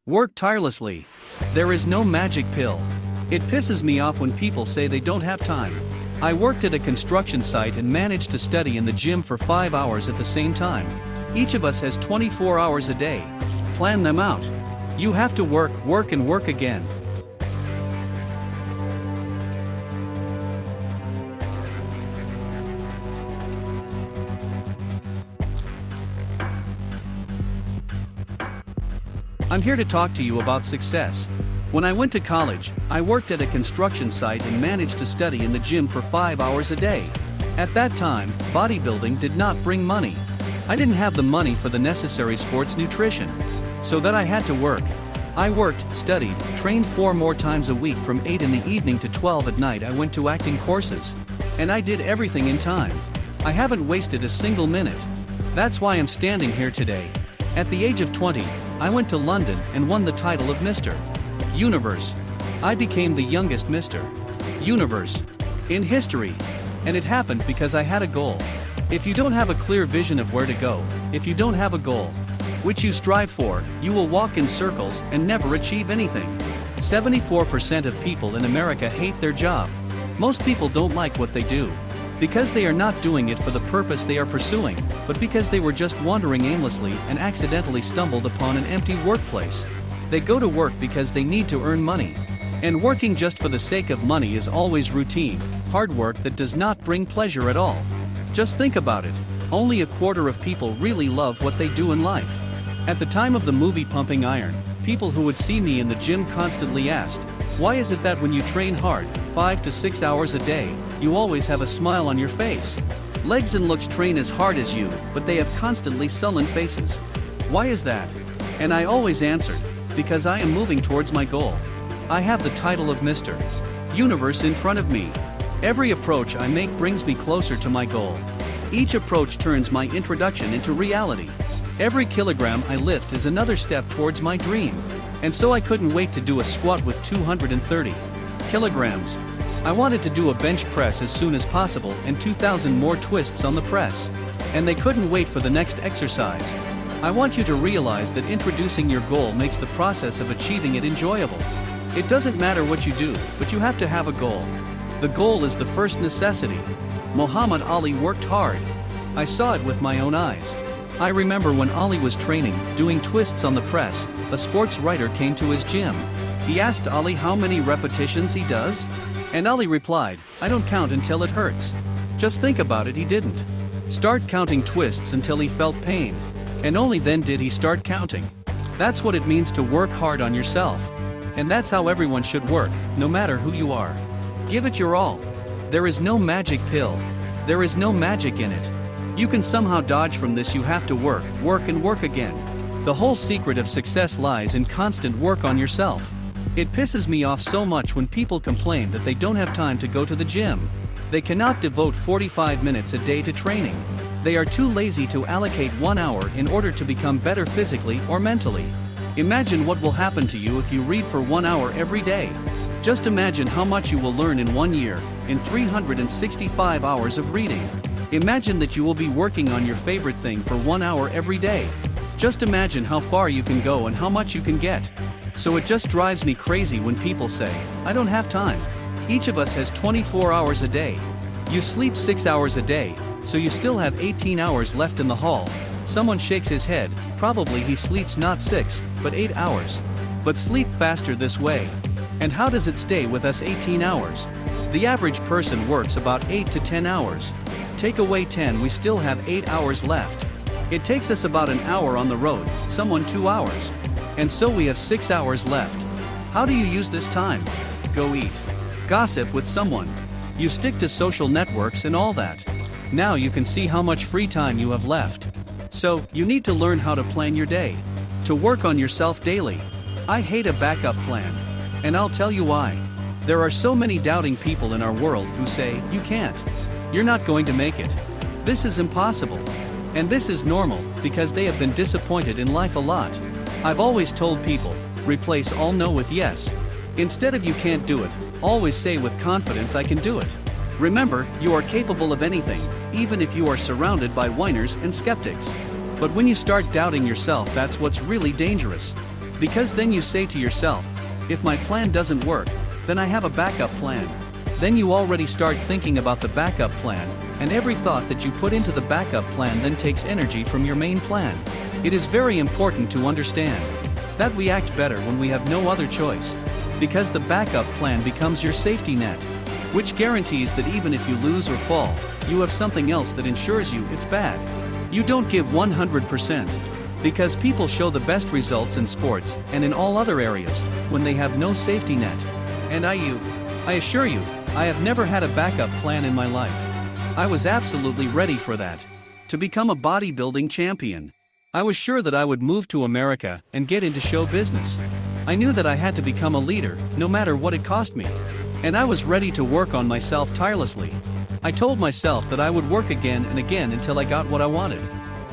Work tirelessly. There is no magic pill. It pisses me off when people say they don't have time. I worked at a construction site and managed to study in the gym for 5 hours at the same time. Each of us has 24 hours a day. Plan them out. You have to work, and work again. I'm here to talk to you about success. When I went to college, I worked at a construction site and managed to study in the gym for 5 hours a day. At that time, bodybuilding did not bring money. I didn't have the money for the necessary sports nutrition. So that I had to work. I worked, studied, trained 4 more times a week from 8 in the evening to 12 at night. I went to acting courses. And I did everything in time. I haven't wasted a single minute. That's why I'm standing here today. At the age of 20, I went to London and won the title of Mr. Universe. I became the youngest Mr. Universe in history. And it happened because I had a goal. If you don't have a clear vision of where to go, if you don't have a goal, which you strive for, you will walk in circles and never achieve anything. 74% of people in America hate their job. Most people don't like what they do. Because they are not doing it for the purpose they are pursuing, but because they were just wandering aimlessly and accidentally stumbled upon an empty workplace. They go to work because they need to earn money. And working just for the sake of money is always routine, hard work that does not bring pleasure at all. Just think about it. Only a quarter of people really love what they do in life. At the time of the movie Pumping Iron, people who would see me in the gym constantly asked, "Why is it that when you train hard, 5 to 6 hours a day, you always have a smile on your face? Legs and looks train as hard as you, but they have constantly sullen faces. Why is that?" And I always answered, because I am moving towards my goal. I have the title of Mr. Universe in front of me. Every approach I make brings me closer to my goal. Each approach turns my introduction into reality. Every kilogram I lift is another step towards my dream. And so I couldn't wait to do a squat with 230 kilograms. I wanted to do a bench press as soon as possible and 2,000 more twists on the press. And they couldn't wait for the next exercise. I want you to realize that introducing your goal makes the process of achieving it enjoyable. It doesn't matter what you do, but you have to have a goal. The goal is the first necessity. Muhammad Ali worked hard. I saw it with my own eyes. I remember when Ali was training, doing twists on the press, a sports writer came to his gym. He asked Ali how many repetitions he does? And Ali replied, "I don't count until it hurts." Just think about it, he didn't start counting twists until he felt pain. And only then did he start counting. That's what it means to work hard on yourself. And that's how everyone should work, no matter who you are. Give it your all. There is no magic pill. There is no magic in it. You can somehow dodge from this. You have to work, and work again. The whole secret of success lies in constant work on yourself. It pisses me off so much when people complain that they don't have time to go to the gym. They cannot devote 45 minutes a day to training. They are too lazy to allocate 1 hour in order to become better physically or mentally. Imagine what will happen to you if you read for 1 hour every day. Just imagine how much you will learn in 1 year, in 365 hours of reading. Imagine that you will be working on your favorite thing for 1 hour every day. Just imagine how far you can go and how much you can get. So it just drives me crazy when people say, "I don't have time." Each of us has 24 hours a day. You sleep 6 hours a day, so you still have 18 hours left in the hall. Someone shakes his head, probably he sleeps not 6, but 8 hours. But sleep faster this way. And how does it stay with us 18 hours? The average person works about 8 to 10 hours. Take away 10, we still have 8 hours left. It takes us about an hour on the road, someone 2 hours. And so we have 6 hours left. How do you use this time? Go eat. Gossip with someone. You stick to social networks and all that. Now you can see how much free time you have left. So, you need to learn how to plan your day. To work on yourself daily. I hate a backup plan. And I'll tell you why. There are so many doubting people in our world who say, "You can't. You're not going to make it. This is impossible." And this is normal, because they have been disappointed in life a lot. I've always told people, replace all no with yes. Instead of "you can't do it," always say with confidence, "I can do it." Remember, you are capable of anything, even if you are surrounded by whiners and skeptics. But when you start doubting yourself, that's what's really dangerous. Because then you say to yourself, if my plan doesn't work, then I have a backup plan. Then you already start thinking about the backup plan, and every thought that you put into the backup plan then takes energy from your main plan. It is very important to understand that we act better when we have no other choice. Because the backup plan becomes your safety net, which guarantees that even if you lose or fall, you have something else that ensures you it's bad. You don't give 100%. Because people show the best results in sports and in all other areas when they have no safety net. And I assure you, I have never had a backup plan in my life. I was absolutely ready for that. To become a bodybuilding champion. I was sure that I would move to America and get into show business. I knew that I had to become a leader, no matter what it cost me. And I was ready to work on myself tirelessly. I told myself that I would work again and again until I got what I wanted.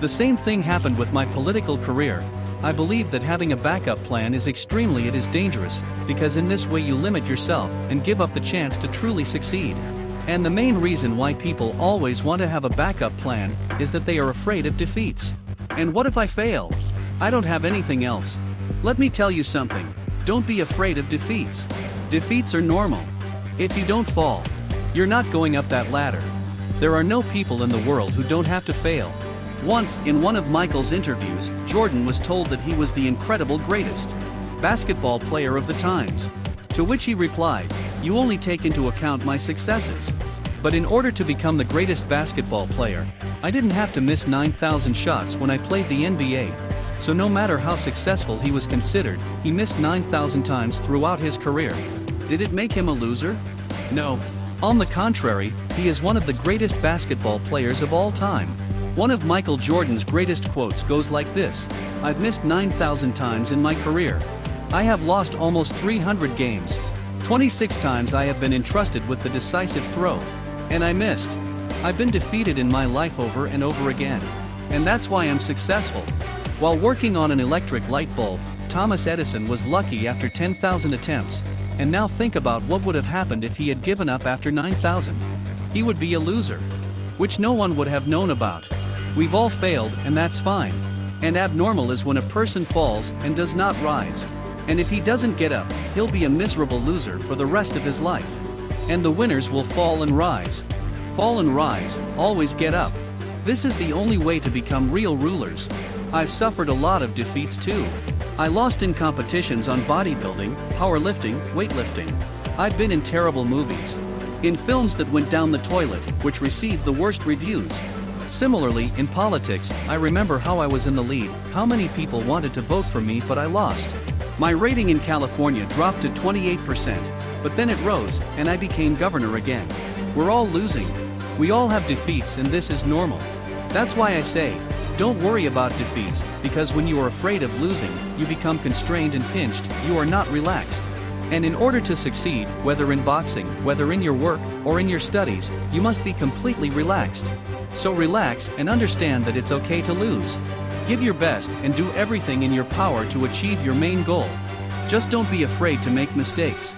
The same thing happened with my political career. I believe that having a backup plan is extremely dangerous, because in this way you limit yourself and give up the chance to truly succeed. And the main reason why people always want to have a backup plan is that they are afraid of defeats. And what if I fail? I don't have anything else. Let me tell you something. Don't be afraid of defeats. Defeats are normal. If you don't fall, you're not going up that ladder. There are no people in the world who don't have to fail. Once, in one of Michael's interviews, Jordan was told that he was the incredible greatest basketball player of the times. To which he replied, "You only take into account my successes. But in order to become the greatest basketball player, I didn't have to miss 9,000 shots when I played the NBA. So no matter how successful he was considered, he missed 9,000 times throughout his career. Did it make him a loser? No. On the contrary, he is one of the greatest basketball players of all time." One of Michael Jordan's greatest quotes goes like this: "I've missed 9,000 times in my career. I have lost almost 300 games. 26 times I have been entrusted with the decisive throw. And I missed. I've been defeated in my life over and over again. And that's why I'm successful." While working on an electric light bulb, Thomas Edison was lucky after 10,000 attempts. And now think about what would have happened if he had given up after 9,000. He would be a loser, which no one would have known about. We've all failed, and that's fine. And abnormal is when a person falls and does not rise. And if he doesn't get up, he'll be a miserable loser for the rest of his life. And the winners will fall and rise. Fall and rise, always get up. This is the only way to become real rulers. I've suffered a lot of defeats too. I lost in competitions on bodybuilding, powerlifting, weightlifting. I've been in terrible movies. In films that went down the toilet, which received the worst reviews. Similarly, in politics, I remember how I was in the lead, how many people wanted to vote for me but I lost. My rating in California dropped to 28%, but then it rose, and I became governor again. We're all losing. We all have defeats, and this is normal. That's why I say, don't worry about defeats, because when you are afraid of losing, you become constrained and pinched, you are not relaxed. And in order to succeed, whether in boxing, whether in your work, or in your studies, you must be completely relaxed. So relax and understand that it's okay to lose. Give your best and do everything in your power to achieve your main goal. Just don't be afraid to make mistakes.